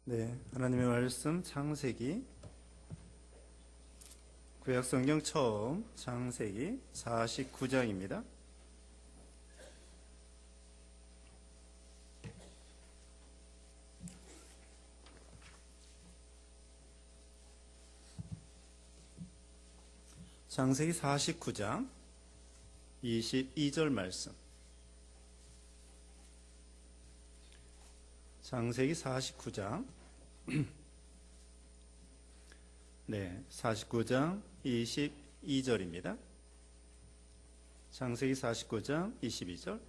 네, 하나님의 말씀 창세기 구약성경 처음 창세기 49장입니다. 창세기 49장 22절 말씀. 창세기 49장 네, 49장 22절입니다. 창세기 49장 22절.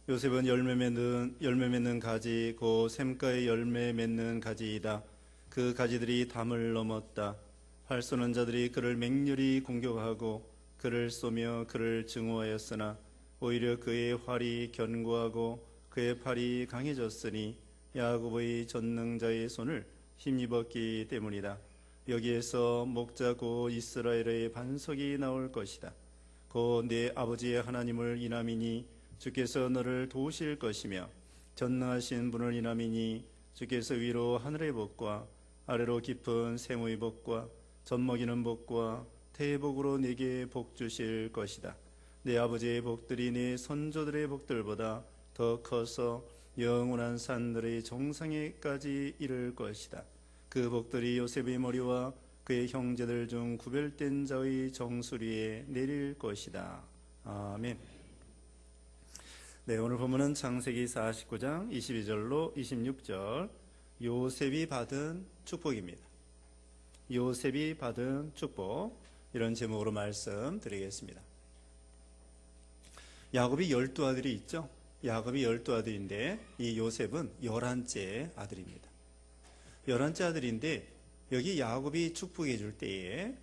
요셉은 열매 맺는 가지 곧 샘가의 열매 맺는 가지이다. 그 가지들이 담을 넘었다. 활 쏘는 자들이 그를 맹렬히 공격하고 그를 쏘며 그를 증오하였으나 오히려 그의 활이 견고하고 그의 팔이 강해졌으니 야곱의 전능자의 손을 힘입었기 때문이다. 여기에서 목자 곧 이스라엘의 반석이 나올 것이다. 곧 내 아버지의 하나님을 인함이니 주께서 너를 도우실 것이며 전능하신 분을 인함이니 주께서 위로 하늘의 복과 아래로 깊은 샘의 복과 젖먹이는 복과 태복으로 내게 복 주실 것이다. 내 아버지의 복들이 내 선조들의 복들보다 더 커서 영원한 산들의 정상에까지 이를 것이다. 그 복들이 요셉의 머리와 그의 형제들 중 구별된 자의 정수리에 내릴 것이다. 아멘. 네, 오늘 본문은 창세기 49장 22절로 26절 요셉이 받은 축복입니다. 요셉이 받은 축복, 이런 제목으로 말씀드리겠습니다. 야곱이 12아들이 있죠. 야곱이 12아들인데 이 요셉은 11째 아들입니다. 11째 아들인데 여기 야곱이 축복해 줄 때에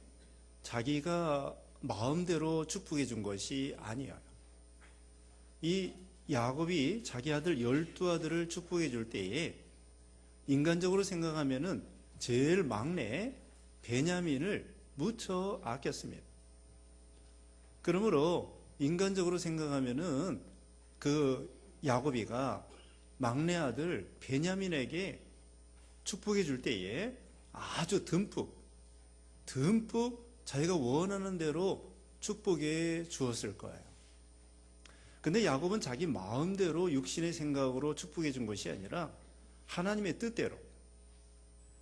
자기가 마음대로 축복해 준 것이 아니에요. 이 야곱이 자기 아들 12아들을 축복해 줄 때에 인간적으로 생각하면은 제일 막내 베냐민을 무척 아꼈습니다. 그러므로 인간적으로 생각하면은 그 야곱이가 막내 아들 베냐민에게 축복해 줄 때에 아주 듬뿍 자기가 원하는 대로 축복해 주었을 거예요. 근데 야곱은 자기 마음대로 육신의 생각으로 축복해 준 것이 아니라 하나님의 뜻대로,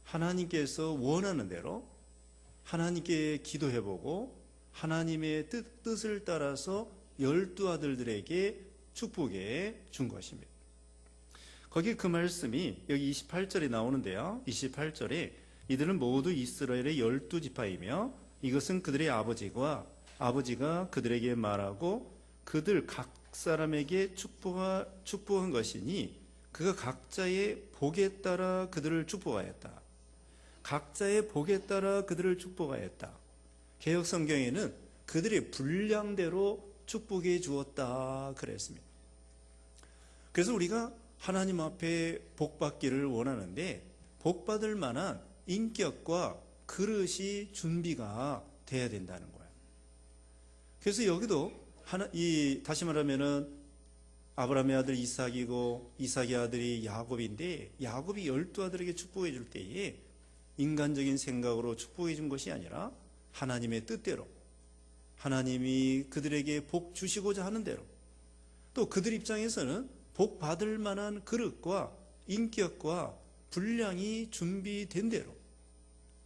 하나님께서 원하는 대로 하나님께 기도해보고 하나님의 뜻을 따라서 12아들들에게 축복해 준 것입니다. 거기 그 말씀이 여기 28절에 나오는데요. 28절에 이들은 모두 이스라엘의 12지파이며 이것은 그들의 아버지가 그들에게 말하고 그들 각 사람에게 축복한 것이니 그가 각자의 복에 따라 그들을 축복하였다. 각자의 복에 따라 그들을 축복하였다. 개역 성경에는 그들의 분량대로 축복해 주었다 그랬습니다. 그래서 우리가 하나님 앞에 복 받기를 원하는데 복 받을 만한 인격과 그릇이 준비가 돼야 된다는 거예요. 그래서 여기도 다시 말하면은 아브라함의 아들 이삭이고 이삭의 아들이 야곱인데 야곱이 12아들에게 축복해 줄 때에 인간적인 생각으로 축복해 준 것이 아니라 하나님의 뜻대로, 하나님이 그들에게 복 주시고자 하는 대로, 또 그들 입장에서는 복 받을 만한 그릇과 인격과 분량이 준비된 대로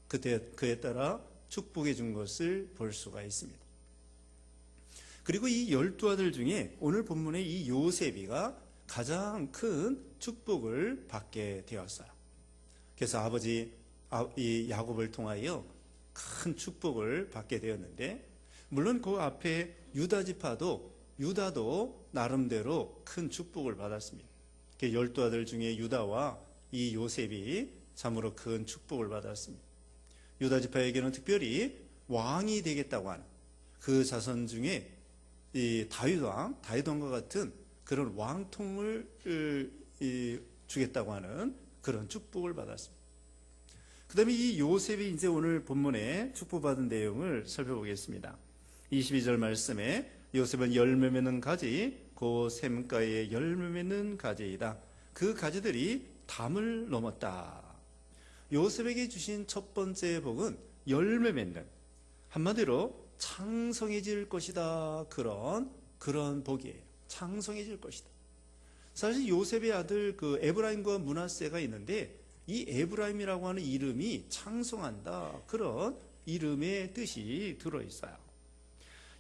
그에 따라 축복해 준 것을 볼 수가 있습니다. 그리고 이 12아들 중에 오늘 본문의 이 요셉이가 가장 큰 축복을 받게 되었어요. 그래서 아버지 이 야곱을 통하여 큰 축복을 받게 되었는데, 물론 그 앞에 유다도 나름대로 큰 축복을 받았습니다. 12아들 중에 유다와 이 요셉이 참으로 큰 축복을 받았습니다. 유다 지파에게는 특별히 왕이 되겠다고 하는 그 자손 중에 이 다윗왕과 같은 그런 왕통을 주겠다고 하는 그런 축복을 받았습니다. 그 다음에 이 요셉이 이제 오늘 본문에 축복받은 내용을 살펴보겠습니다. 22절 말씀에 요셉은 열매 맺는 가지 곧 샘가에 열매 맺는 가지이다. 그 가지들이 담을 넘었다. 요셉에게 주신 첫 번째 복은 열매 맺는, 한마디로 창성해질 것이다, 그런 복이에요. 창성해질 것이다. 사실 요셉의 아들 그 에브라임과 므낫세가 있는데, 이 에브라임이라고 하는 이름이 창성한다, 그런 이름의 뜻이 들어있어요.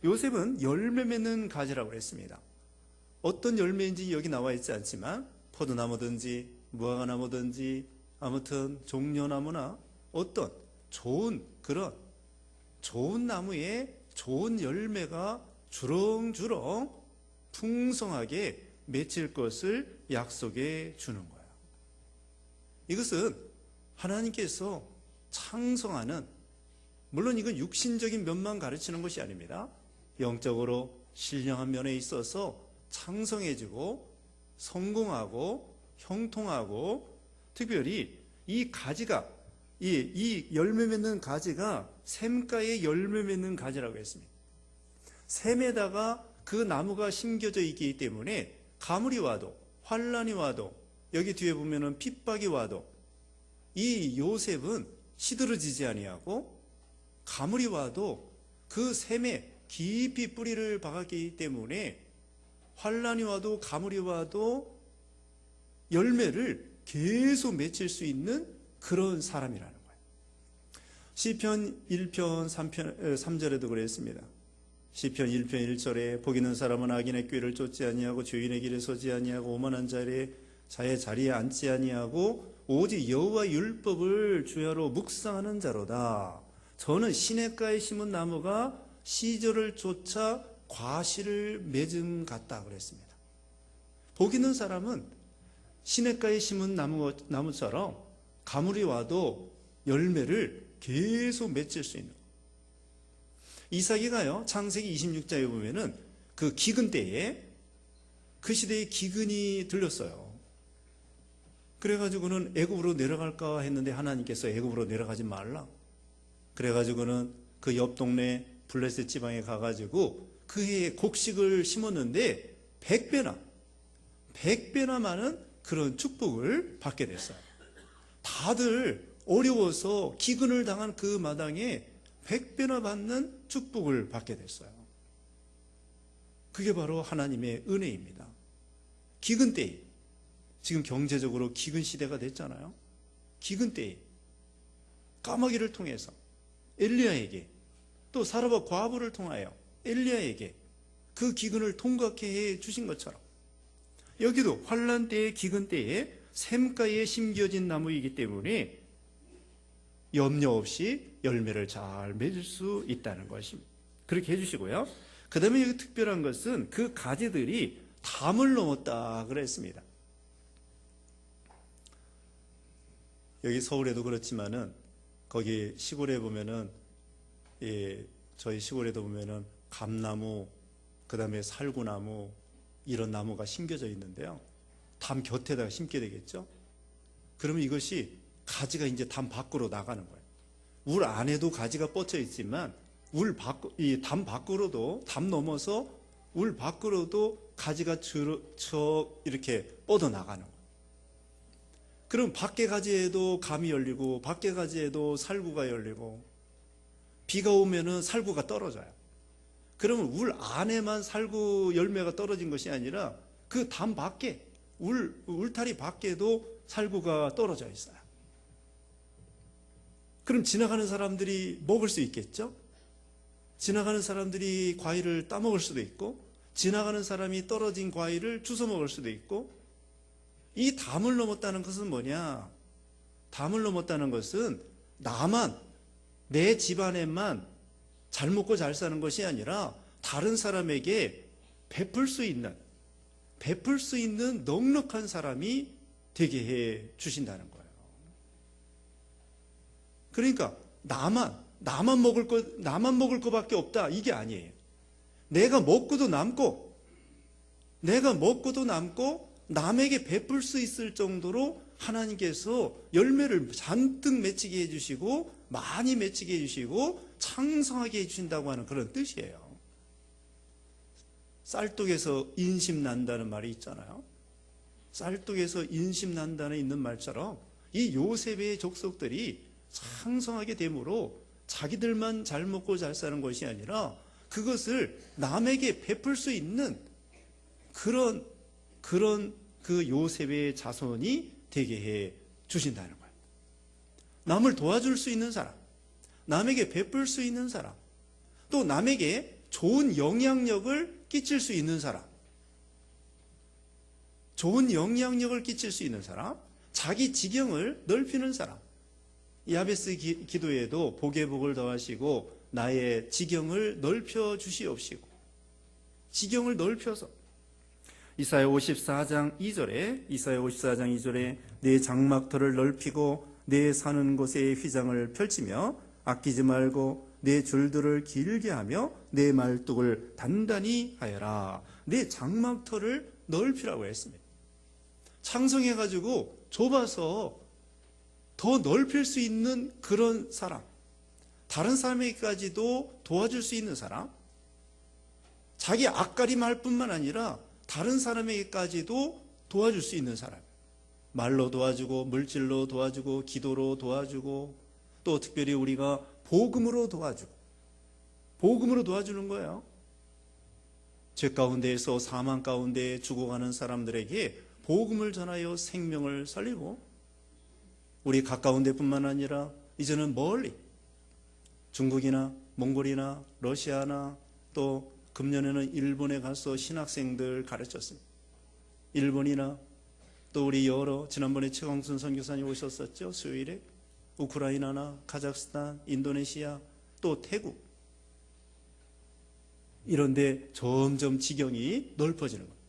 요셉은 열매 맺는 가지라고 했습니다. 어떤 열매인지 여기 나와 있지 않지만 포도나무든지 무화과나무든지 아무튼 종려나무나 어떤 좋은 나무에 좋은 열매가 주렁주렁 풍성하게 맺힐 것을 약속해 주는 거예요. 이것은 하나님께서 창성하는, 물론 이건 육신적인 면만 가르치는 것이 아닙니다. 영적으로 신령한 면에 있어서 창성해지고 성공하고 형통하고, 특별히 이 가지가, 이 열매 맺는 가지가 샘가에 열매 맺는 가지라고 했습니다. 샘에다가 그 나무가 심겨져 있기 때문에 가물이 와도 환란이 와도, 여기 뒤에 보면은 핍박이 와도 이 요셉은 시들어지지 아니하고, 가물이 와도 그 샘에 깊이 뿌리를 박았기 때문에 환란이 와도 가물이 와도 열매를 계속 맺힐 수 있는 그런 사람이라는 거예요. 시편 1편 3절에도 그랬습니다. 시편 1편 1절에 복 있는 사람은 악인의 꾀를 쫓지 아니하고 죄인의 길에 서지 아니하고 오만한 자의 자리에 앉지 아니하고 오직 여호와 율법을 주야로 묵상하는 자로다. 저는 시냇가에 심은 나무가 시절을 쫓아 과실을 맺음 같다 그랬습니다. 복 있는 사람은 시냇가에 심은 나무처럼 가물이 와도 열매를 계속 맺을 수 있는 거예요. 이삭이가요, 창세기 26장에 보면은 그 기근 때에, 그 시대에 기근이 들렸어요. 그래가지고는 애굽으로 내려갈까 했는데 하나님께서 애굽으로 내려가지 말라. 그래가지고는 그 옆 동네 블레셋 지방에 가가지고 그 해에 곡식을 심었는데 100배나 많은 그런 축복을 받게 됐어요. 다들 어려워서 기근을 당한 그 마당에 100배나 받는 축복을 받게 됐어요. 그게 바로 하나님의 은혜입니다. 기근 때에, 지금 경제적으로 기근 시대가 됐잖아요. 기근 때에 까마귀를 통해서 엘리야에게, 또 사라밧 과부를 통하여 엘리야에게 그 기근을 통과케 해 주신 것처럼, 여기도 환란 때의 기근 때에 샘가에 심겨진 나무이기 때문에 염려 없이 열매를 잘 맺을 수 있다는 것입니다. 그렇게 해주시고요. 그 다음에 여기 특별한 것은 그 가지들이 담을 넘었다 그랬습니다. 여기 서울에도 그렇지만은 거기 시골에 보면은, 저희 시골에도 보면은 감나무, 그 다음에 살구나무, 이런 나무가 심겨져 있는데요. 담 곁에다가 심게 되겠죠? 그러면 이것이 가지가 이제 담 밖으로 나가는 거예요. 울 안에도 가지가 뻗쳐 있지만 이 담 밖으로도, 담 넘어서 울 밖으로도 가지가 이렇게 뻗어 나가는 거예요. 그럼 밖에 가지에도 감이 열리고 밖에 가지에도 살구가 열리고, 비가 오면은 살구가 떨어져요. 그러면 울 안에만 살구 열매가 떨어진 것이 아니라 그 담 밖에, 울타리 밖에도 살구가 떨어져 있어요. 그럼 지나가는 사람들이 먹을 수 있겠죠? 지나가는 사람들이 과일을 따먹을 수도 있고, 지나가는 사람이 떨어진 과일을 주워 먹을 수도 있고, 이 담을 넘었다는 것은 뭐냐? 담을 넘었다는 것은 나만, 내 집안에만 잘 먹고 잘 사는 것이 아니라 다른 사람에게 베풀 수 있는 넉넉한 사람이 되게 해 주신다는 거예요. 그러니까 나만 먹을 것밖에 없다, 이게 아니에요. 내가 먹고도 남고 남에게 베풀 수 있을 정도로 하나님께서 열매를 잔뜩 맺히게 해주시고, 많이 맺히게 해주시고, 창성하게 해주신다고 하는 그런 뜻이에요. 쌀독에서 인심 난다는 말이 있잖아요. 쌀독에서 인심 난다는 있는 말처럼 이 요셉의 족속들이 창성하게 되므로 자기들만 잘 먹고 잘 사는 것이 아니라 그것을 남에게 베풀 수 있는 그런 그 요셉의 자손이 되게 해 주신다는 거예요. 남을 도와줄 수 있는 사람, 남에게 베풀 수 있는 사람, 또 남에게 좋은 영향력을 끼칠 수 있는 사람, 좋은 영향력을 끼칠 수 있는 사람, 자기 지경을 넓히는 사람. 야베스 기도에도 복에 복을 더하시고 나의 지경을 넓혀 주시옵시고, 지경을 넓혀서 이사야 54장 2절에 내 장막터를 넓히고 내 사는 곳에 휘장을 펼치며 아끼지 말고 내 줄들을 길게 하며 내 말뚝을 단단히 하여라. 내 장막터를 넓히라고 했습니다. 창성해가지고 좁아서 더 넓힐 수 있는 그런 사람, 다른 사람에게까지도 도와줄 수 있는 사람, 자기 앞가림할 뿐만 아니라 다른 사람에게까지도 도와줄 수 있는 사람, 말로 도와주고 물질로 도와주고 기도로 도와주고 또 특별히 우리가 복음으로 도와주는 거예요. 죄 가운데에서 사망 가운데 죽어가는 사람들에게 복음을 전하여 생명을 살리고, 우리 가까운 데뿐만 아니라 이제는 멀리 중국이나 몽골이나 러시아나 또 금년에는 일본에 가서 신학생들 가르쳤습니다. 일본이나 또 우리 여러, 지난번에 최광순 선교사님 오셨었죠. 수요일에 우크라이나나 카자흐스탄, 인도네시아, 또 태국, 이런데 점점 지경이 넓어지는 거예요.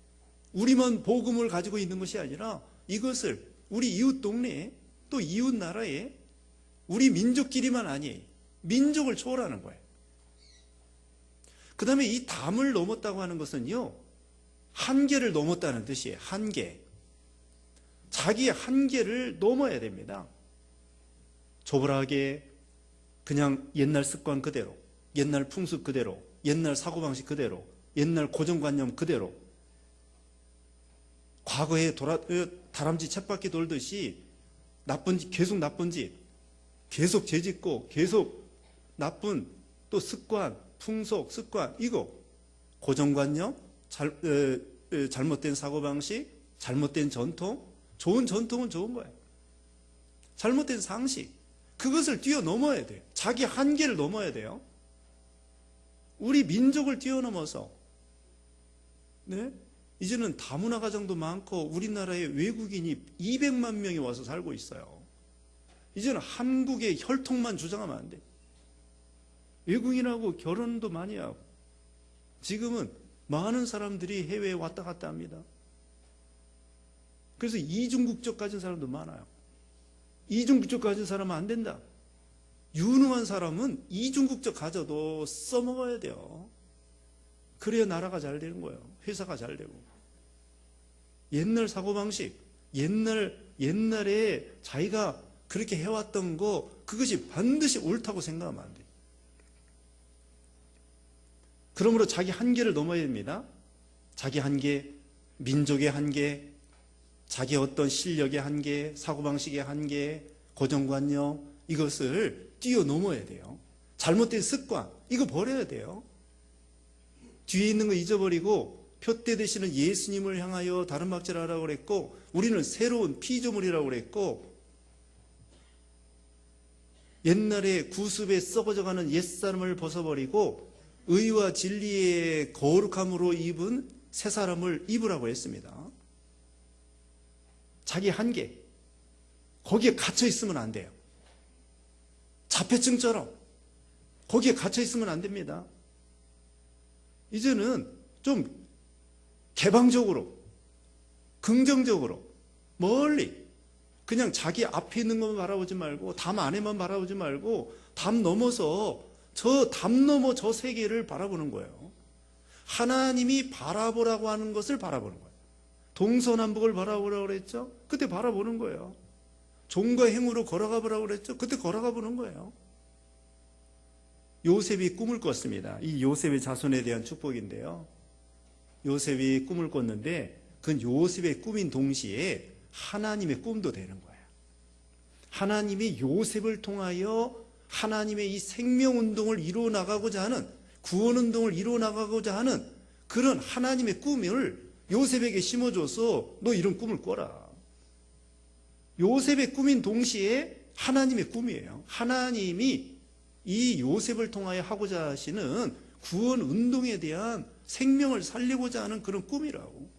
우리만 복음을 가지고 있는 것이 아니라 이것을 우리 이웃 동네에 또 이웃 나라에 우리 민족끼리만 아니에요. 민족을 초월하는 거예요. 그 다음에 이 담을 넘었다고 하는 것은요, 한계를 넘었다는 뜻이에요. 한계. 자기 한계를 넘어야 됩니다. 조불하게 그냥 옛날 습관 그대로, 옛날 풍습 그대로, 옛날 사고방식 그대로, 옛날 고정관념 그대로 과거에 다람쥐 쳇바퀴 돌듯이 계속 나쁜 짓, 계속 죄짓고 계속 나쁜 또 습관, 풍속, 습관, 이거 고정관념, 잘못된 사고방식, 잘못된 전통, 좋은 전통은 좋은 거예요. 잘못된 상식, 그것을 뛰어넘어야 돼요. 자기 한계를 넘어야 돼요. 우리 민족을 뛰어넘어서, 네? 이제는 다문화 가정도 많고 우리나라에 외국인이 200만 명이 와서 살고 있어요. 이제는 한국의 혈통만 주장하면 안 돼. 외국인하고 결혼도 많이 하고 지금은 많은 사람들이 해외에 왔다 갔다 합니다. 그래서 이중국적 가진 사람도 많아요. 이중국적 가진 사람은 안 된다. 유능한 사람은 이중국적 가져도 써먹어야 돼요. 그래야 나라가 잘 되는 거예요. 회사가 잘 되고. 옛날 사고방식, 옛날에 자기가 그렇게 해왔던 거, 그것이 반드시 옳다고 생각하면 안 돼요. 그러므로 자기 한계를 넘어야 됩니다. 자기 한계, 민족의 한계, 자기 어떤 실력의 한계, 사고방식의 한계, 고정관념, 이것을 뛰어넘어야 돼요. 잘못된 습관, 이거 버려야 돼요. 뒤에 있는 거 잊어버리고 표대 되시는 예수님을 향하여 다른 박질하라고 그랬고, 우리는 새로운 피조물이라고 그랬고, 옛날에 구습에 썩어져가는 옛사람을 벗어버리고 의와 진리의 거룩함으로 입은 새 사람을 입으라고 했습니다. 자기 한계, 거기에 갇혀 있으면 안 돼요. 자폐증처럼 거기에 갇혀 있으면 안 됩니다. 이제는 좀 개방적으로, 긍정적으로, 멀리, 그냥 자기 앞에 있는 것만 바라보지 말고, 담 안에만 바라보지 말고, 담 넘어서, 담 넘어 저 세계를 바라보는 거예요. 하나님이 바라보라고 하는 것을 바라보는 거예요. 동서남북을 바라보라고 그랬죠? 그때 바라보는 거예요. 종과 행으로 걸어가 보라고 그랬죠? 그때 걸어가 보는 거예요. 요셉이 꿈을 꿨습니다. 이 요셉의 자손에 대한 축복인데요. 요셉이 꿈을 꿨는데, 그건 요셉의 꿈인 동시에 하나님의 꿈도 되는 거예요. 하나님이 요셉을 통하여 하나님의 이 생명운동을 이루어 나가고자 하는, 구원운동을 이루어 나가고자 하는 그런 하나님의 꿈을 요셉에게 심어줘서 너 이런 꿈을 꿔라. 요셉의 꿈인 동시에 하나님의 꿈이에요. 하나님이 이 요셉을 통하여 하고자 하시는 구원 운동에 대한 생명을 살리고자 하는 그런 꿈이라고.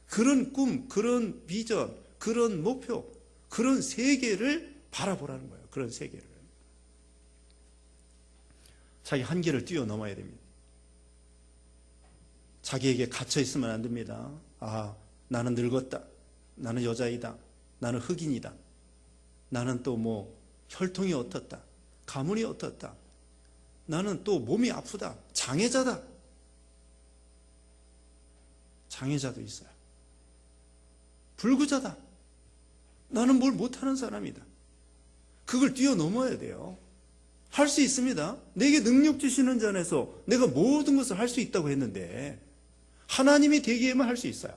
그런 꿈, 그런 비전, 그런 목표, 그런 세계를 바라보라는 거예요. 그런 세계를. 자기 한계를 뛰어넘어야 됩니다. 자기에게 갇혀 있으면 안 됩니다. 아, 나는 늙었다. 나는 여자이다. 나는 흑인이다. 나는 또 뭐 혈통이 어떻다. 가문이 어떻다. 나는 또 몸이 아프다. 장애자다. 장애자도 있어요. 불구자다. 나는 뭘 못하는 사람이다. 그걸 뛰어넘어야 돼요. 할 수 있습니다. 내게 능력 주시는 자 안에서 내가 모든 것을 할 수 있다고 했는데 하나님이 되기에만 할 수 있어요.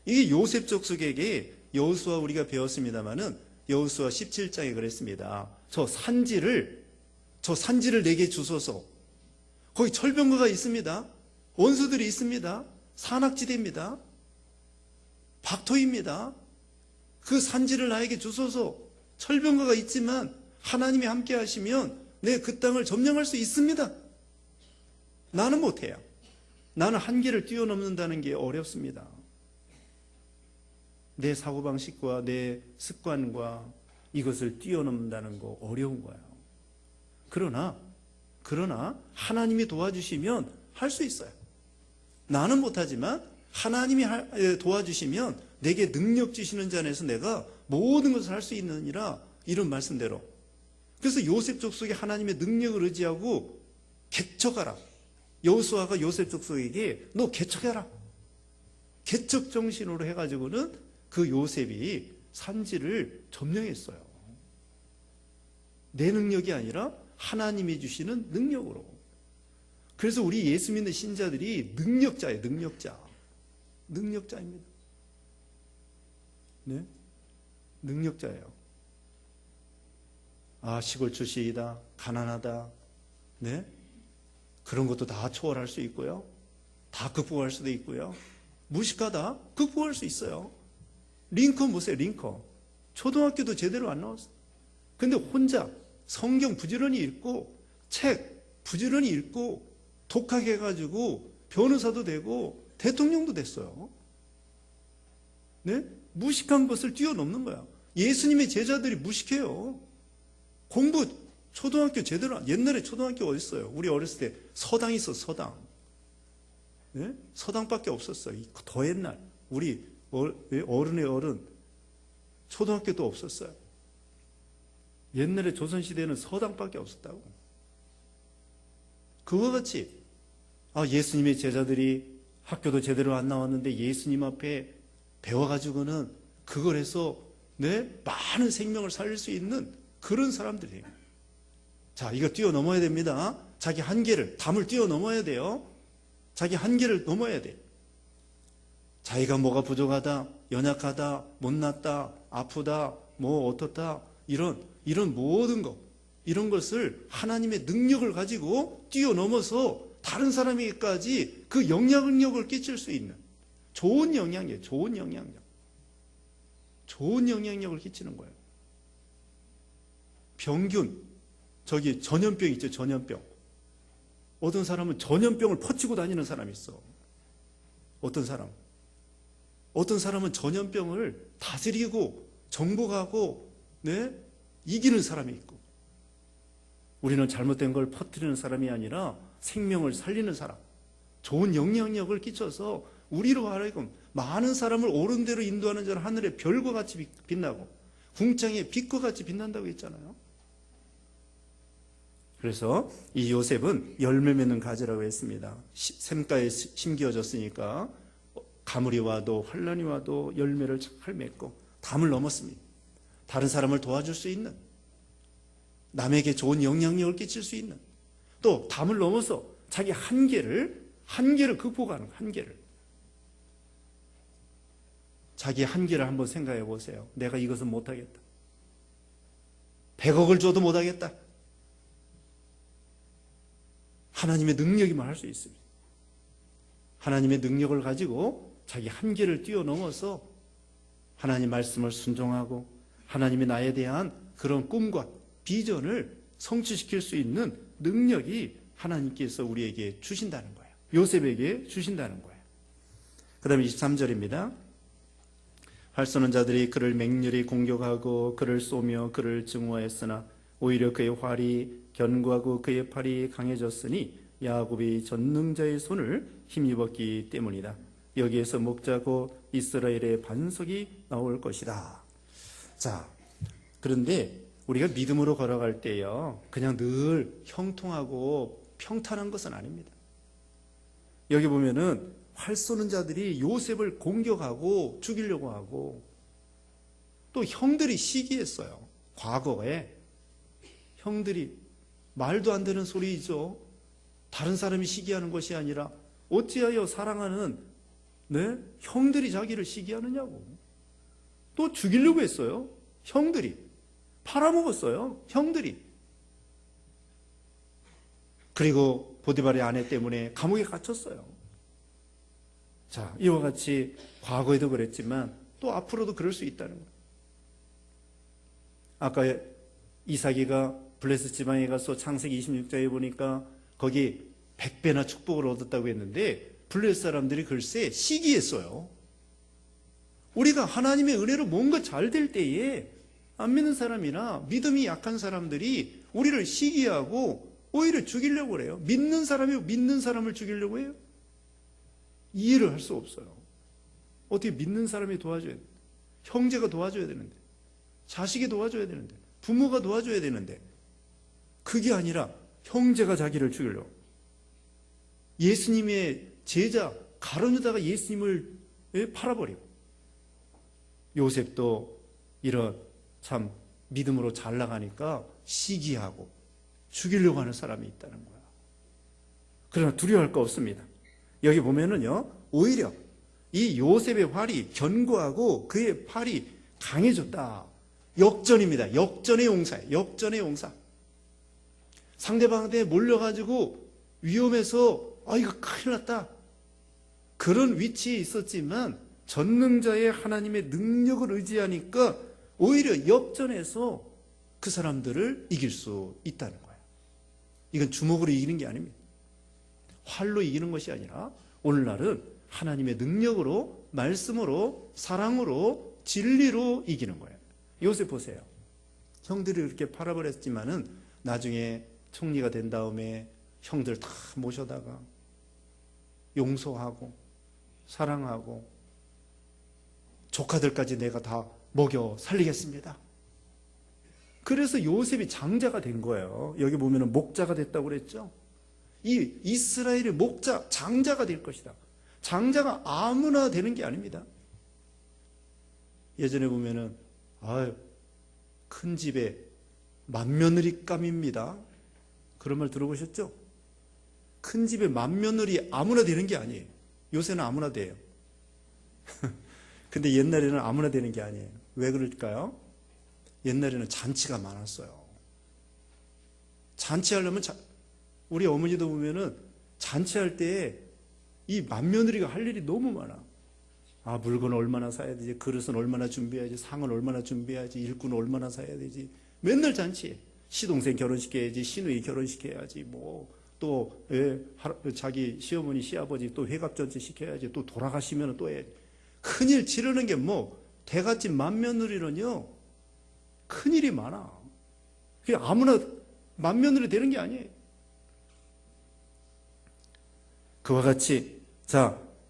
이게 요셉 족속에게 여호수아 우리가 배웠습니다마는 여호수아 17장에 그랬습니다. 저 산지를 내게 주소서. 거기 철병거가 있습니다. 원수들이 있습니다. 산악지대입니다. 박토입니다. 그 산지를 나에게 주소서. 철병거가 있지만 하나님이 함께 하시면 내 그 땅을 점령할 수 있습니다. 나는 못해요. 나는 한계를 뛰어넘는다는 게 어렵습니다. 내 사고방식과 내 습관과 이것을 뛰어넘는다는 거 어려운 거예요. 그러나 하나님이 도와주시면 할 수 있어요. 나는 못하지만 하나님이 도와주시면 내게 능력 주시는 자 안에서 내가 모든 것을 할 수 있느니라, 이런 말씀대로. 그래서 요셉 족속에 하나님의 능력을 의지하고 개척하라. 여호수아가 요셉 족속에게 너 개척해라. 개척 정신으로 해가지고는 그 요셉이 산지를 점령했어요. 내 능력이 아니라 하나님이 주시는 능력으로. 그래서 우리 예수 믿는 신자들이 능력자예요. 능력자입니다. 네? 능력자예요. 아, 시골 출신이다. 가난하다. 네? 그런 것도 다 초월할 수 있고요. 다 극복할 수도 있고요. 무식하다. 극복할 수 있어요. 링컨 보세요. 링컨. 초등학교도 제대로 안 나왔어요. 근데 혼자 성경 부지런히 읽고 책 부지런히 읽고 독학해 가지고 변호사도 되고 대통령도 됐어요. 네? 무식한 것을 뛰어넘는 거야. 예수님의 제자들이 무식해요. 공부 초등학교 제대로 옛날에 초등학교 어디 있어요? 우리 어렸을 때 서당 있었어. 서당. 네? 서당밖에 없었어요. 더 옛날 우리 어른의 어른 초등학교도 없었어요. 옛날에 조선시대에는 서당밖에 없었다고. 그와 같이 예수님의 제자들이 학교도 제대로 안 나왔는데 예수님 앞에 배워가지고는 그걸 해서 많은 생명을 살릴 수 있는 그런 사람들이에요. 자, 이거 뛰어넘어야 됩니다. 자기 한계를, 담을 뛰어넘어야 돼요. 자기 한계를 넘어야 돼. 자기가 뭐가 부족하다, 연약하다, 못났다, 아프다, 뭐 어떻다, 이런 모든 것, 이런 것을 하나님의 능력을 가지고 뛰어넘어서 다른 사람에게까지 그 영향력을 끼칠 수 있는 좋은 영향력, 좋은 영향력을 끼치는 거예요. 병균, 전염병 있죠, 전염병. 어떤 사람은 전염병을 퍼치고 다니는 사람이 있어. 어떤 사람은 전염병을 다스리고 정복하고 이기는 사람이 있고. 우리는 잘못된 걸 퍼뜨리는 사람이 아니라 생명을 살리는 사람, 좋은 영향력을 끼쳐서 우리로 하여금 많은 사람을 옳은 대로 인도하는 자는 하늘의 별과 같이 빛나고 궁창의 빛과 같이 빛난다고 했잖아요. 그래서 이 요셉은 열매 맺는 가지라고 했습니다. 샘가에 심겨졌으니까 가물이 와도 환란이 와도 열매를 잘 맺고 담을 넘었습니다. 다른 사람을 도와줄 수 있는, 남에게 좋은 영향력을 끼칠 수 있는, 또 담을 넘어서 자기 한계를 극복하는 한계를. 자기 한계를 한번 생각해 보세요. 내가 이것은 못하겠다. 100억을 줘도 못하겠다. 하나님의 능력이면 할 수 있습니다. 하나님의 능력을 가지고 자기 한계를 뛰어넘어서 하나님 말씀을 순종하고 하나님이 나에 대한 그런 꿈과 비전을 성취시킬 수 있는 능력이 하나님께서 우리에게 주신다는 거예요. 요셉에게 주신다는 거예요. 그 다음에 23절입니다. 활 쏘는 자들이 그를 맹렬히 공격하고 그를 쏘며 그를 증오하였으나 오히려 그의 활이 견고하고 그의 팔이 강해졌으니 야곱이 전능자의 손을 힘입었기 때문이다. 여기에서 목자고 이스라엘의 반석이 나올 것이다. 자, 그런데 우리가 믿음으로 걸어갈 때요, 그냥 늘 형통하고 평탄한 것은 아닙니다. 여기 보면은 활 쏘는 자들이 요셉을 공격하고 죽이려고 하고 또 형들이 시기했어요. 과거에 형들이 말도 안 되는 소리이죠. 다른 사람이 시기하는 것이 아니라 어찌하여 사랑하는 형들이 자기를 시기하느냐고. 또 죽이려고 했어요. 형들이 팔아먹었어요. 형들이. 그리고 보디발의 아내 때문에 감옥에 갇혔어요. 자, 이와 같이 과거에도 그랬지만 또 앞으로도 그럴 수 있다는 거예요. 아까 이삭이가 블레스 지방에 가서 창세기 26장에 보니까 거기 100배나 축복을 얻었다고 했는데 블레스 사람들이 글쎄 시기했어요. 우리가 하나님의 은혜로 뭔가 잘 될 때에 안 믿는 사람이나 믿음이 약한 사람들이 우리를 시기하고 오히려 죽이려고 그래요. 믿는 사람이 믿는 사람을 죽이려고 해요. 이해를 할 수 없어요. 어떻게 믿는 사람이 도와줘야 돼? 형제가 도와줘야 되는데, 자식이 도와줘야 되는데, 부모가 도와줘야 되는데, 그게 아니라 형제가 자기를 죽이려고. 예수님의 제자 가룟유다가 예수님을 팔아버리고, 요셉도 이런 참 믿음으로 잘 나가니까 시기하고 죽이려고 하는 사람이 있다는 거야. 그러나 두려워할 거 없습니다. 여기 보면은요, 오히려 이 요셉의 활이 견고하고 그의 팔이 강해졌다. 역전입니다. 역전의 용사예요. 역전의 용사. 상대방한테 몰려가지고 위험해서 이거 큰일 났다. 그런 위치에 있었지만 전능자의 하나님의 능력을 의지하니까 오히려 역전해서 그 사람들을 이길 수 있다는 거예요. 이건 주먹으로 이기는 게 아닙니다. 활로 이기는 것이 아니라 오늘날은 하나님의 능력으로, 말씀으로, 사랑으로, 진리로 이기는 거예요. 요셉 보세요. 형들이 그렇게 팔아버렸지만은 나중에 총리가 된 다음에 형들 다 모셔다가 용서하고 사랑하고 조카들까지 내가 다 먹여 살리겠습니다. 그래서 요셉이 장자가 된 거예요. 여기 보면은 목자가 됐다고 그랬죠. 이 이스라엘의 목자, 장자가 될 것이다. 장자가 아무나 되는 게 아닙니다. 예전에 보면은 큰 집에 맏며느리감입니다. 그런 말 들어보셨죠? 큰 집에 맏며느리 아무나 되는 게 아니에요. 요새는 아무나 돼요. 근데 옛날에는 아무나 되는 게 아니에요. 왜 그럴까요? 옛날에는 잔치가 많았어요. 잔치하려면 우리 어머니도 보면은 잔치할 때 이 맏며느리가 할 일이 너무 많아. 물건 얼마나 사야 되지, 그릇은 얼마나 준비해야지, 상은 얼마나 준비해야지, 일꾼은 얼마나 사야 되지. 맨날 잔치해. 시동생 결혼시켜야지, 시누이 결혼시켜야지, 또 자기 시어머니 시아버지 또 회갑잔치 시켜야지, 또 돌아가시면 또 해야지. 큰일 치르는 게 대갓집 맏며느리는요 큰일이 많아. 그게 아무나 맏며느리 되는 게 아니에요. 그와 같이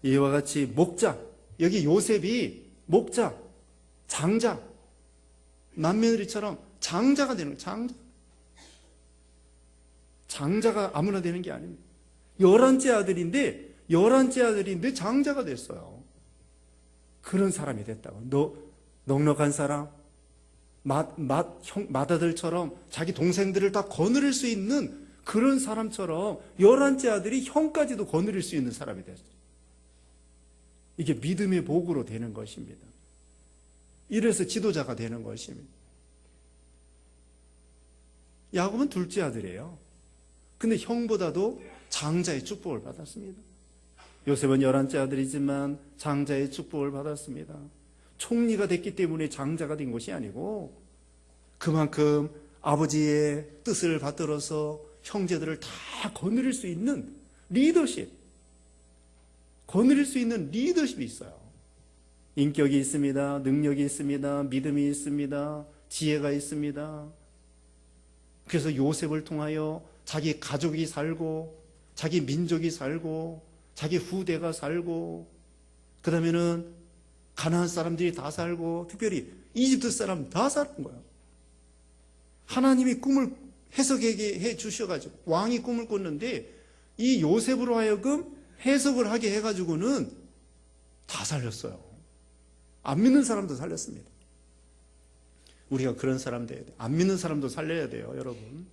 이와 같이 목자, 여기 요셉이 목자, 장자, 맏며느리처럼 장자가 되는 거예요. 장자가 아무나 되는 게 아닙니다. 11째 아들인데 장자가 됐어요. 그런 사람이 됐다고. 넉넉한 사람, 맏아들처럼 자기 동생들을 다 거느릴 수 있는 그런 사람처럼 11째 아들이 형까지도 거느릴 수 있는 사람이 됐어요. 이게 믿음의 복으로 되는 것입니다. 이래서 지도자가 되는 것입니다. 야곱은 둘째 아들이에요. 근데 형보다도 장자의 축복을 받았습니다. 요셉은 11째 아들이지만 장자의 축복을 받았습니다. 총리가 됐기 때문에 장자가 된 것이 아니고 그만큼 아버지의 뜻을 받들어서 형제들을 다 거느릴 수 있는 리더십이 있어요. 인격이 있습니다. 능력이 있습니다. 믿음이 있습니다. 지혜가 있습니다. 그래서 요셉을 통하여 자기 가족이 살고 자기 민족이 살고 자기 후대가 살고 그 다음에는 가나안 사람들이 다 살고 특별히 이집트 사람 다 사는 거예요. 하나님이 꿈을 해석하게 해 주셔가지고 왕이 꿈을 꿨는데 이 요셉으로 하여금 해석을 하게 해가지고는 다 살렸어요. 안 믿는 사람도 살렸습니다. 우리가 그런 사람 돼야 돼요. 안 믿는 사람도 살려야 돼요, 여러분.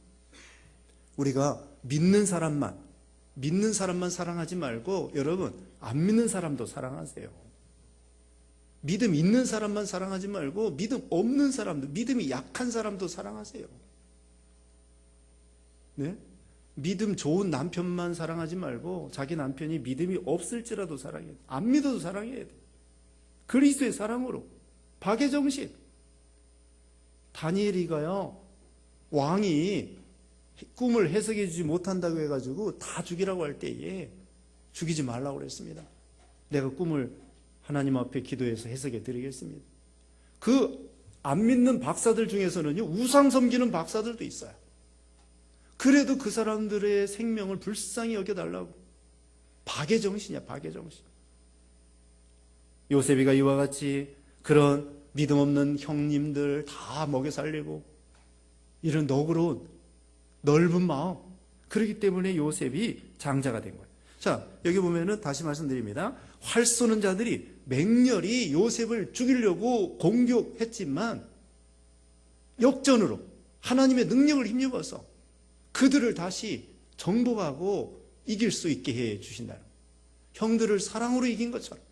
우리가 믿는 사람만 사랑하지 말고 여러분 안 믿는 사람도 사랑하세요. 믿음 있는 사람만 사랑하지 말고 믿음 없는 사람도, 믿음이 약한 사람도 사랑하세요. 네? 믿음 좋은 남편만 사랑하지 말고 자기 남편이 믿음이 없을지라도 사랑해야 돼. 안 믿어도 사랑해야 돼. 그리스도의 사랑으로. 박애정신. 다니엘이가요, 왕이 꿈을 해석해 주지 못한다고 해가지고 다 죽이라고 할 때에 죽이지 말라고 그랬습니다. 내가 꿈을 하나님 앞에 기도해서 해석해 드리겠습니다. 그 안 믿는 박사들 중에서는요, 우상 섬기는 박사들도 있어요. 그래도 그 사람들의 생명을 불쌍히 여겨달라고. 박애정신이야, 박애정신. 요셉이가 이와 같이 그런 믿음 없는 형님들 다 먹여 살리고 이런 너그러운 넓은 마음, 그렇기 때문에 요셉이 장자가 된 거예요. 자, 여기 보면은 다시 말씀드립니다. 활 쏘는 자들이 맹렬히 요셉을 죽이려고 공격했지만 역전으로 하나님의 능력을 힘입어서 그들을 다시 정복하고 이길 수 있게 해 주신다는 거예요. 형들을 사랑으로 이긴 것처럼.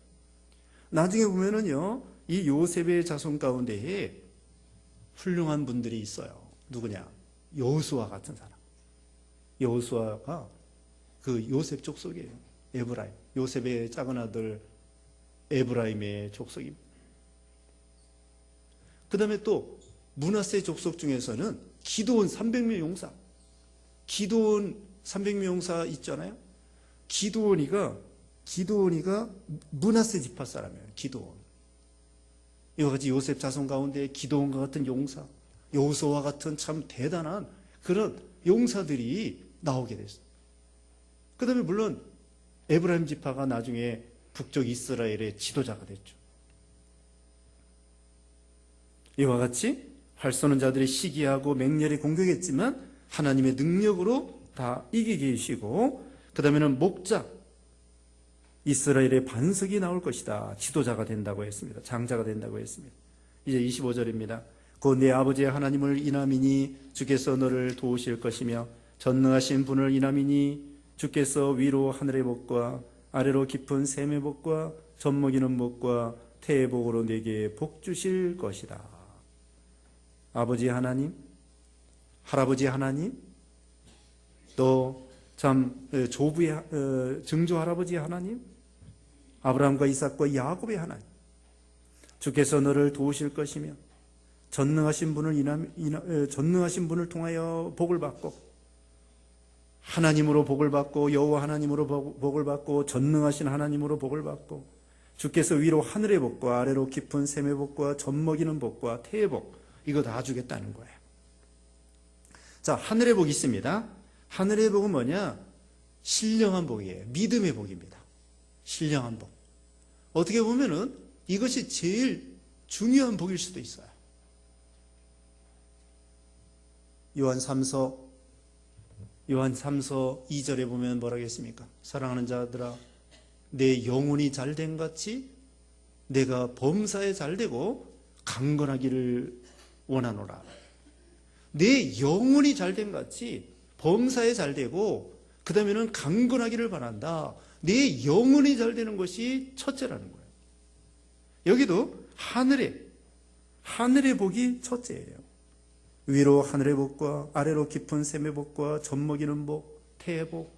나중에 보면은요, 이 요셉의 자손 가운데에 훌륭한 분들이 있어요. 누구냐? 여호수아 같은 사람. 여호수아가 그 요셉 족속이에요. 에브라임. 요셉의 작은 아들 에브라임의 족속입니다. 그 다음에 또 므낫세 족속 중에서는 기드온 300명 용사. 기드온 300명 용사 있잖아요. 기드온이가 므낫세 지파 사람이에요. 기드온. 이와 같이 요셉 자손 가운데 기드온과 같은 용사, 여호수아와 같은 참 대단한 그런 용사들이 나오게 됐어요. 그 다음에 물론 에브라임 지파가 나중에 북쪽 이스라엘의 지도자가 됐죠. 이와 같이 활 쏘는 자들이 시기하고 맹렬히 공격했지만 하나님의 능력으로 다 이기게 해주시고, 그 다음에는 목자, 이스라엘의 반석이 나올 것이다. 지도자가 된다고 했습니다. 장자가 된다고 했습니다. 이제 25절입니다. 곧 내 아버지의 하나님을 인함이니 주께서 너를 도우실 것이며 전능하신 분을 인함이니 주께서 위로 하늘의 복과 아래로 깊은 샘의 복과 젖먹이는 복과 태의 복으로 내게 복 주실 것이다. 아버지 하나님, 할아버지 하나님, 또 참 조부의 증조 할아버지 하나님, 아브라함과 이삭과 야곱의 하나님, 주께서 너를 도우실 것이며 전능하신 분을 통하여 복을 받고, 하나님으로 복을 받고 여호와 하나님으로 복을 받고 전능하신 하나님으로 복을 받고, 주께서 위로 하늘의 복과 아래로 깊은 샘의 복과 젖먹이는 복과 태의 복, 이거 다 주겠다는 거예요. 자, 하늘의 복이 있습니다. 하늘의 복은 뭐냐? 신령한 복이에요. 믿음의 복입니다. 신령한 복. 어떻게 보면은 이것이 제일 중요한 복일 수도 있어요. 요한 3서 2절에 보면 뭐라고 했습니까? 사랑하는 자들아, 내 영혼이 잘된 같이 내가 범사에 잘되고 강건하기를 원하노라. 내 영혼이 잘된 같이 범사에 잘되고 그 다음에는 강건하기를 바란다. 내 영혼이 잘되는 것이 첫째라는 거예요. 여기도 하늘의 복이 첫째예요. 위로 하늘의 복과 아래로 깊은 샘의 복과 젖먹이는 복, 태의 복.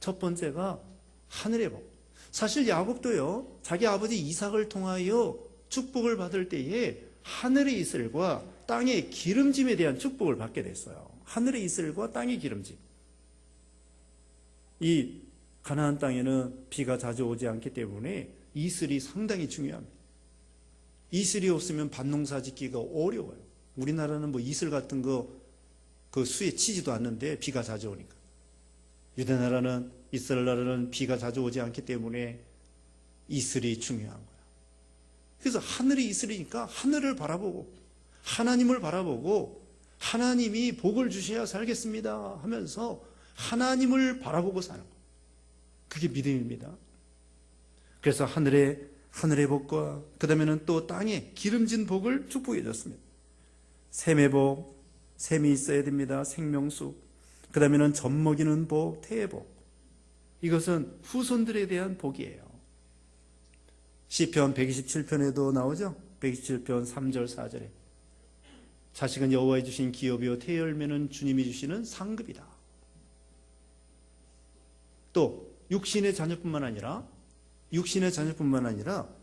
첫 번째가 하늘의 복. 사실 야곱도요, 자기 아버지 이삭을 통하여 축복을 받을 때에 하늘의 이슬과 땅의 기름짐에 대한 축복을 받게 됐어요. 하늘의 이슬과 땅의 기름짐. 이 가나안 땅에는 비가 자주 오지 않기 때문에 이슬이 상당히 중요합니다. 이슬이 없으면 밭농사 짓기가 어려워요. 우리나라는 뭐 이슬 같은 거 그 수에 치지도 않는데 비가 자주 오니까. 유대 나라는, 이스라엘 나라는 비가 자주 오지 않기 때문에 이슬이 중요한 거야. 그래서 하늘이 이슬이니까 하늘을 바라보고 하나님을 바라보고 하나님이 복을 주셔야 살겠습니다 하면서 하나님을 바라보고 사는 거예요. 그게 믿음입니다. 그래서 하늘의 복과 그 다음에는 또 땅에 기름진 복을 축복해 줬습니다. 샘의 복, 샘이 있어야 됩니다. 생명수. 그 다음에는 젖먹이는 복, 태의 복. 이것은 후손들에 대한 복이에요. 시편 127편에도 나오죠. 127편 3절 4절에 자식은 여호와의 주신 기업이요 태의 열매는 주님이 주시는 상급이다. 또 육신의 자녀뿐만 아니라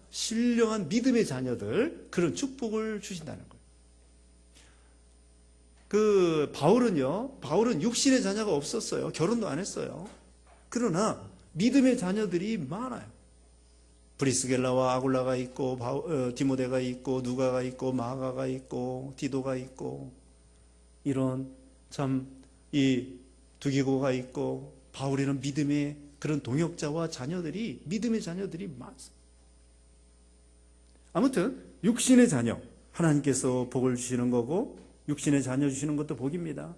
신령한 믿음의 자녀들, 그런 축복을 주신다는 거예요. 바울은 육신의 자녀가 없었어요. 결혼도 안 했어요. 그러나 믿음의 자녀들이 많아요. 브리스겔라와 아굴라가 있고, 디모데가 있고, 누가가 있고, 마가가 있고, 디도가 있고, 이런 이 두기고가 있고, 바울에는 믿음의 그런 동역자와 믿음의 자녀들이 많습니다. 아무튼 육신의 자녀, 하나님께서 복을 주시는 거고, 육신의 자녀 주시는 것도 복입니다.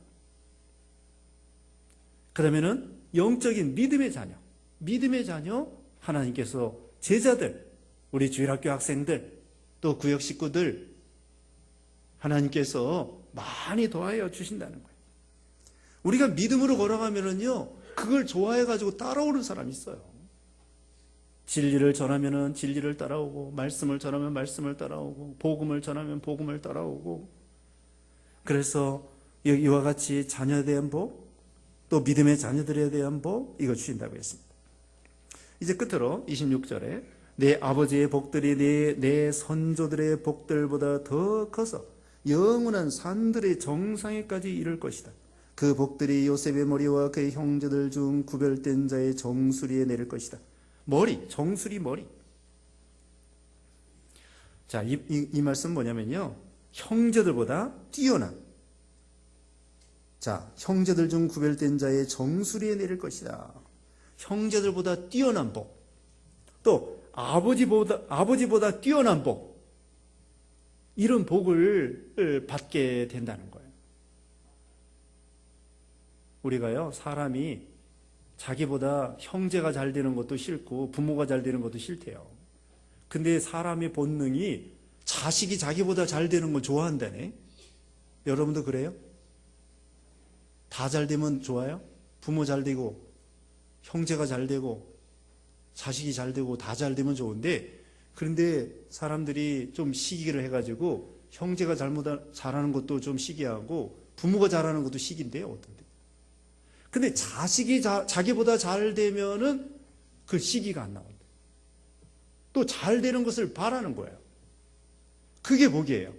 그러면은 영적인 믿음의 자녀, 하나님께서 제자들, 우리 주일학교 학생들, 또 구역 식구들, 하나님께서 많이 도와여 주신다는 거예요. 우리가 믿음으로 걸어가면은요, 그걸 좋아해가지고 따라오는 사람이 있어요. 진리를 전하면은 진리를 따라오고, 말씀을 전하면 말씀을 따라오고, 복음을 전하면 복음을 따라오고, 그래서 이와 같이 자녀에 대한 복, 또 믿음의 자녀들에 대한 복, 이거 주신다고 했습니다. 이제 끝으로 26절에 내 아버지의 복들이 내 선조들의 복들보다 더 커서 영원한 산들의 정상에까지 이를 것이다. 그 복들이 요셉의 머리와 그의 형제들 중 구별된 자의 정수리에 내릴 것이다. 정수리 머리. 자, 이 말씀 뭐냐면요, 형제들보다 뛰어난, 형제들 중 구별된 자의 정수리에 내릴 것이다. 형제들보다 뛰어난 복, 또 아버지보다 뛰어난 복, 이런 복을 받게 된다는 거예요. 우리가요, 사람이 자기보다 형제가 잘 되는 것도 싫고 부모가 잘 되는 것도 싫대요. 근데 사람의 본능이 자식이 자기보다 잘 되는 걸 좋아한다네. 여러분도 그래요? 다 잘 되면 좋아요? 부모 잘 되고, 형제가 잘 되고, 자식이 잘 되고, 다 잘 되면 좋은데, 그런데 사람들이 좀 시기를 해가지고, 형제가 잘하는 것도 좀 시기하고, 부모가 잘하는 것도 시기인데요, 어떤데? 근데 자식이 자기보다 잘 되면은 그 시기가 안 나온다. 또 잘 되는 것을 바라는 거예요. 그게 복이에요.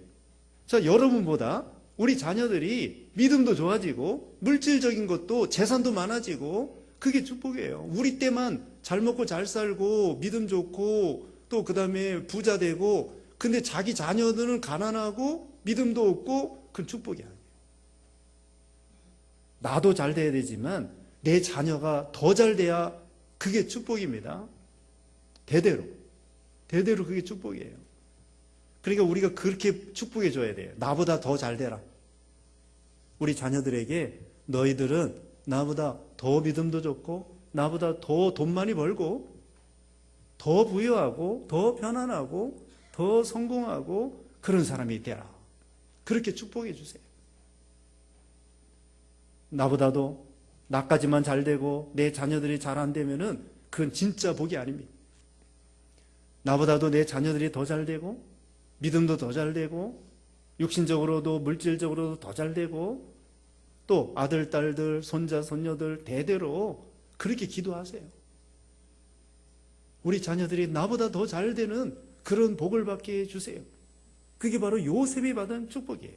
자, 여러분보다 우리 자녀들이 믿음도 좋아지고 물질적인 것도 재산도 많아지고, 그게 축복이에요. 우리 때만 잘 먹고 잘 살고 믿음 좋고 또 그 다음에 부자 되고, 근데 자기 자녀들은 가난하고 믿음도 없고, 그건 축복이 아니에요. 나도 잘 돼야 되지만 내 자녀가 더 잘 돼야 그게 축복입니다. 대대로 그게 축복이에요. 그러니까 우리가 그렇게 축복해 줘야 돼요. 나보다 더 잘 되라. 우리 자녀들에게 너희들은 나보다 더 믿음도 좋고, 나보다 더 돈 많이 벌고, 더 부유하고, 더 편안하고, 더 성공하고, 그런 사람이 되라. 그렇게 축복해 주세요. 나까지만 잘 되고 내 자녀들이 잘 안 되면은 그건 진짜 복이 아닙니다. 나보다도 내 자녀들이 더 잘 되고, 믿음도 더 잘 되고, 육신적으로도 물질적으로도 더 잘 되고 또 아들, 딸들, 손자, 손녀들 대대로 그렇게 기도하세요. 우리 자녀들이 나보다 더 잘 되는 그런 복을 받게 해주세요. 그게 바로 요셉이 받은 축복이에요.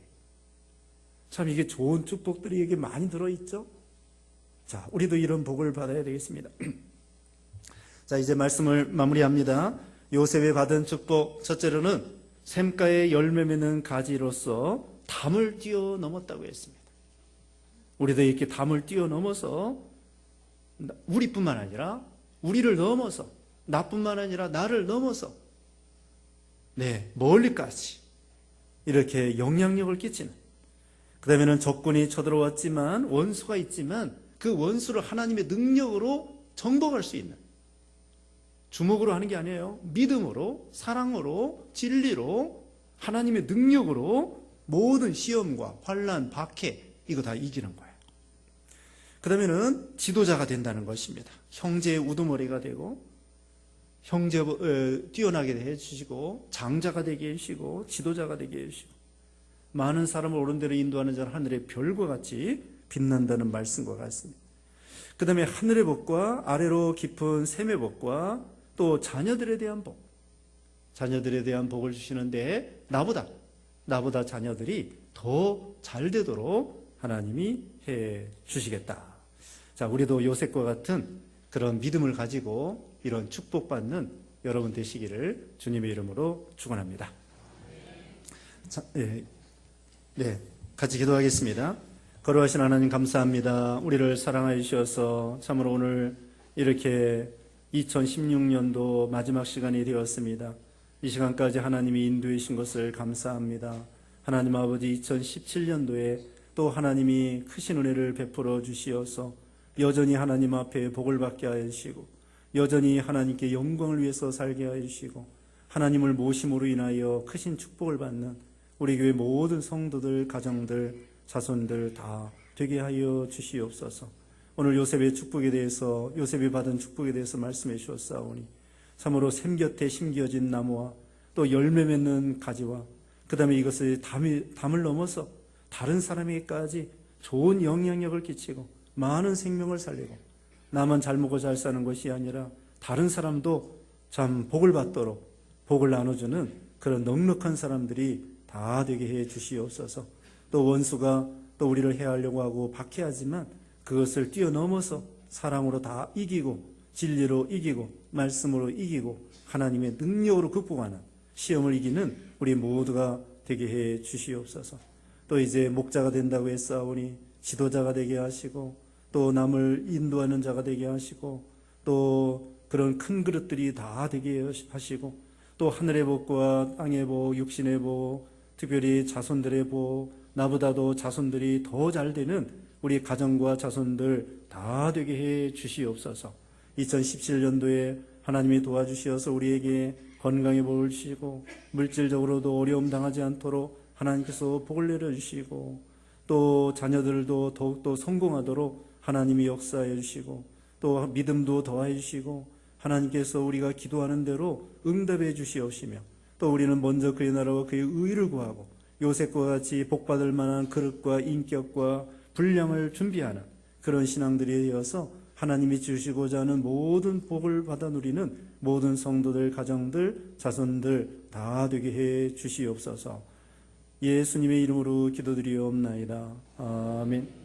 참 이게 좋은 축복들이 여기 많이 들어있죠. 자, 우리도 이런 복을 받아야 되겠습니다. 자, 이제 말씀을 마무리합니다. 요셉이 받은 축복, 첫째로는 샘가에 열매 맺는 가지로서 담을 뛰어넘었다고 했습니다. 우리도 이렇게 담을 뛰어넘어서 우리뿐만 아니라 우리를 넘어서 나뿐만 아니라 나를 넘어서 멀리까지 이렇게 영향력을 끼치는, 그 다음에는 적군이 쳐들어왔지만 원수가 있지만 그 원수를 하나님의 능력으로 정복할 수 있는, 주먹으로 하는 게 아니에요. 믿음으로, 사랑으로, 진리로, 하나님의 능력으로 모든 시험과 환난, 박해 이거 다 이기는 거예요. 그 다음에는 지도자가 된다는 것입니다. 형제의 우두머리가 되고 형제 뛰어나게 해주시고 장자가 되게 해주시고 지도자가 되게 해주시고 많은 사람을 옳은 대로 인도하는 자는 하늘의 별과 같이 빛난다는 말씀과 같습니다. 그 다음에 하늘의 복과 아래로 깊은 샘의 복과 또 자녀들에 대한 복, 자녀들에 대한 복을 주시는데 나보다 자녀들이 더 잘 되도록 하나님이 해 주시겠다. 자, 우리도 요셉과 같은 그런 믿음을 가지고 이런 축복받는 여러분 되시기를 주님의 이름으로 축원합니다. 자, 같이 기도하겠습니다. 거룩하신 하나님 감사합니다. 우리를 사랑하여 주셔서 참으로 오늘 이렇게 2016년도 마지막 시간이 되었습니다. 이 시간까지 하나님이 인도해 주신 것을 감사합니다. 하나님 아버지, 2017년도에 또 하나님이 크신 은혜를 베풀어 주시어서 여전히 하나님 앞에 복을 받게 하여 주시고 여전히 하나님께 영광을 위해서 살게 하여 주시고 하나님을 모심으로 인하여 크신 축복을 받는 우리 교회 모든 성도들, 가정들, 자손들 다 되게 하여 주시옵소서. 오늘 요셉의 축복에 대해서, 요셉이 받은 축복에 대해서 말씀해 주셨사오니 참으로 샘 곁에 심겨진 나무와 또 열매 맺는 가지와 그 다음에 이것을 담을 넘어서 다른 사람에게까지 좋은 영향력을 끼치고 많은 생명을 살리고 나만 잘 먹고 잘 사는 것이 아니라 다른 사람도 참 복을 받도록 복을 나눠주는 그런 넉넉한 사람들이 다 되게 해 주시옵소서. 또 원수가 또 우리를 해하려고 하고 박해하지만 그것을 뛰어넘어서 사랑으로 다 이기고 진리로 이기고 말씀으로 이기고 하나님의 능력으로 극복하는 시험을 이기는 우리 모두가 되게 해 주시옵소서. 또 이제 목자가 된다고 했사오니 지도자가 되게 하시고 또 남을 인도하는 자가 되게 하시고 또 그런 큰 그릇들이 다 되게 하시고 또 하늘의 복과 땅의 복, 육신의 복, 특별히 자손들의 복, 나보다도 자손들이 더 잘 되는 우리 가정과 자손들 다 되게 해 주시옵소서. 2017년도에 하나님이 도와주시어서 우리에게 건강의 복을 주시고 물질적으로도 어려움 당하지 않도록 하나님께서 복을 내려주시고 또 자녀들도 더욱더 성공하도록 하나님이 역사해 주시고 또 믿음도 더해 주시고 하나님께서 우리가 기도하는 대로 응답해 주시옵시며 또 우리는 먼저 그의 나라와 그의 의를 구하고 요셉과 같이 복받을 만한 그릇과 인격과 분량을 준비하는 그런 신앙들이 되어서 하나님이 주시고자 하는 모든 복을 받아 누리는 모든 성도들, 가정들, 자손들 다 되게 해 주시옵소서. 예수님의 이름으로 기도드리옵나이다. 아멘.